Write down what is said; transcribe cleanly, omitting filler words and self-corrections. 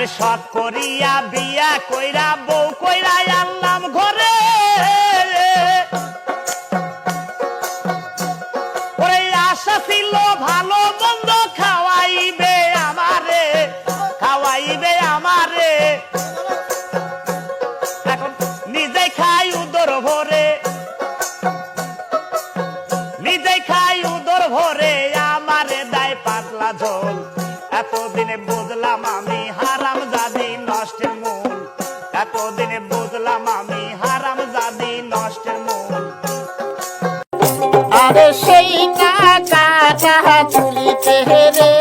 আর সৎ করিয়া বিয়া কইরা বউ কইরা আনলাম ঘরে ওরে আশা ছিল ভালো মন্দ খাওয়াইবে আমারে এখন নিজে খাই উদর ভরে আমারে দায় পাতলা ঝোল এতদিনে বুঝলাম আমি হারাম জাদি নষ্টের মূল এতদিনে বুঝলাম আমি হারাম জাদি নষ্টের মূল আরে সেই না কাটা চুলিতে রে